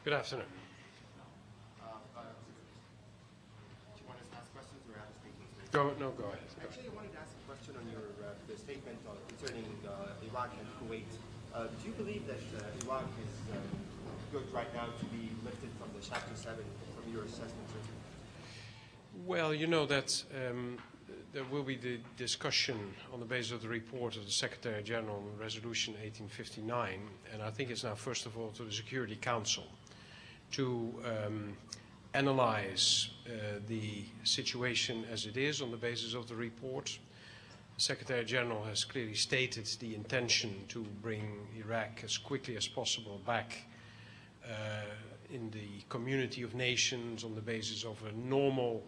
Good afternoon. Do you want us to ask questions or have statements? Go ahead. Actually, I wanted to ask a question on your the statement concerning Iraq and Kuwait. Do you believe that Iraq is good right now to be lifted from the Chapter 7 from your assessment? Well, you know that there will be the discussion on the basis of the report of the Secretary General on Resolution 1859, and I think it's now first of all to the Security Council to analyze the situation as it is on the basis of the report. The Secretary General has clearly stated the intention to bring Iraq as quickly as possible back in the community of nations on the basis of a normal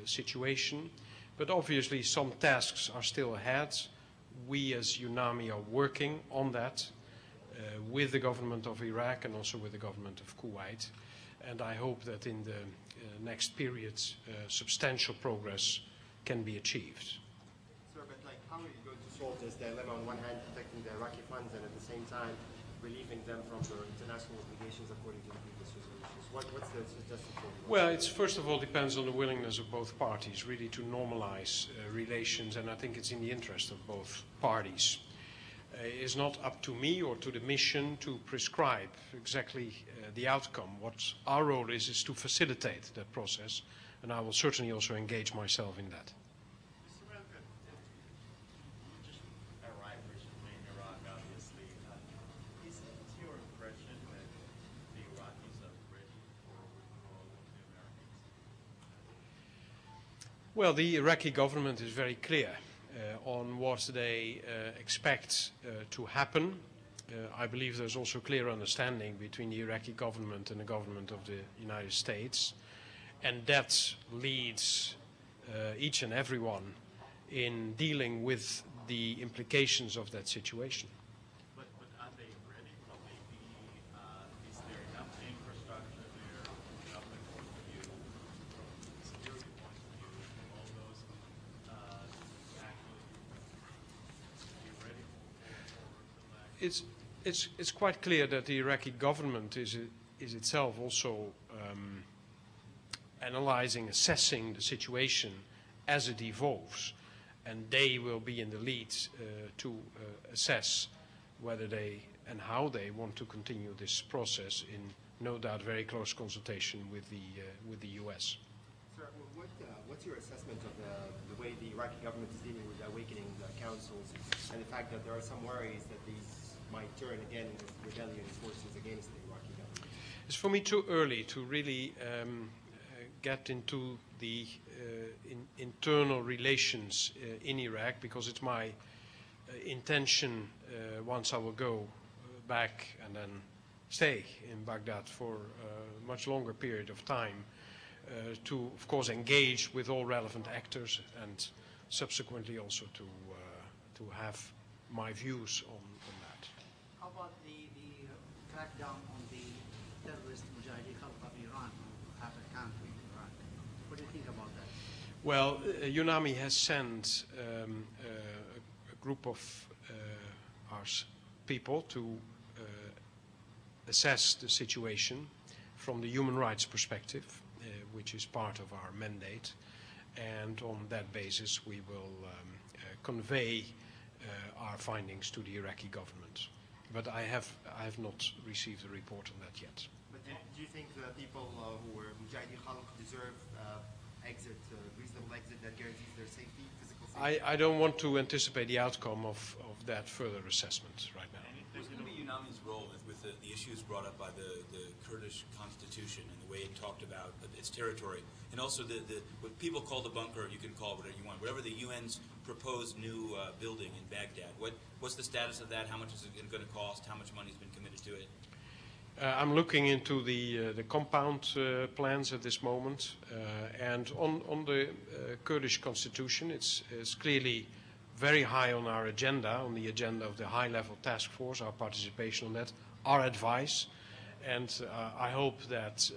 situation. But obviously some tasks are still ahead. We as UNAMI are working on that with the government of Iraq and also with the government of Kuwait. And I hope that in the next period substantial progress can be achieved. Sir, but like, how are you going to solve this dilemma, on one hand protecting the Iraqi funds and at the same time relieving them from their international obligations according to the previous resolutions? What's the suggested formula? Well, it's first of all depends on the willingness of both parties really to normalize relations, and I think it's in the interest of both parties. It's not up to me or to the mission to prescribe exactly the outcome. What our role is to facilitate that process, and I will certainly also engage myself in that. Mr. Melkert, you just arrived recently in Iraq, obviously. Is it your impression that the Iraqis are ready for withdrawal of the Americans? Well, the Iraqi government is very clear on what they expect to happen. I believe there's also clear understanding between the Iraqi government and the government of the United States, and that leads each and everyone in dealing with the implications of that situation. But are they ready? Will they be, is there enough infrastructure there from the government point of view, from the security point of view, from all those actually be ready for It's quite clear that the Iraqi government is itself also analyzing, assessing the situation as it evolves, and they will be in the lead to assess whether they and how they want to continue this process in no doubt very close consultation with the U.S. Sir, what's your assessment of the way the Iraqi government is dealing with the awakening councils and the fact that there are some worries that these might turn again into rebellion forces against the Iraqi government? It's for me too early to really get into the internal relations in Iraq, because it's my intention once I will go back and then stay in Baghdad for a much longer period of time to, of course, engage with all relevant actors and subsequently also to have my views on that. How about the crackdown on the terrorist Mujahideen of Iran who have a camp in Iraq? What do you think about that? Well, UNAMI has sent a group of our people to assess the situation from the human rights perspective, which is part of our mandate, and on that basis we will convey our findings to the Iraqi government. But I have not received a report on that yet. But do you think the people who were Mujahideen Khalq deserve reasonable exit that guarantees their safety, physical safety? I don't want to anticipate the outcome of that further assessment right now. What's going to be UNAMI's role with the issues brought up by the Kurdish constitution and the way it talked about its territory, and also what people call the bunker, you can call it whatever you want, whatever the UN's proposed new building in Baghdad. What's the status of that? How much is it going to cost? How much money has been committed to it? I'm looking into the compound plans at this moment, and on the Kurdish constitution, it's clearly very high on our agenda, on the agenda of the high-level task force, our participation on that, our advice, and I hope that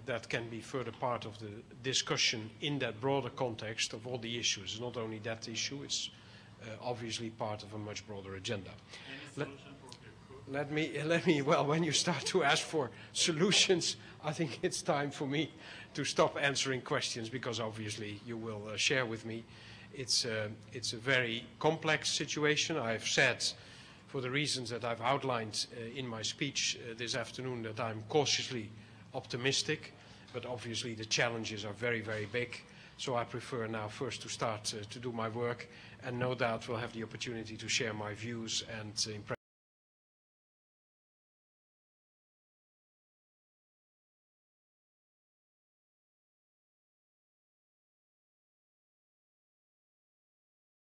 that can be further part of the discussion in that broader context of all the issues. It's not only that issue, it's obviously part of a much broader agenda. Any solution for let me, well, when you start to ask for solutions, I think it's time for me to stop answering questions, because obviously you will share with me. It's a very complex situation. I've said, for the reasons that I've outlined in my speech this afternoon, that I'm cautiously optimistic, but obviously the challenges are very, very big. So I prefer now first to start to do my work, and no doubt we'll have the opportunity to share my views and impress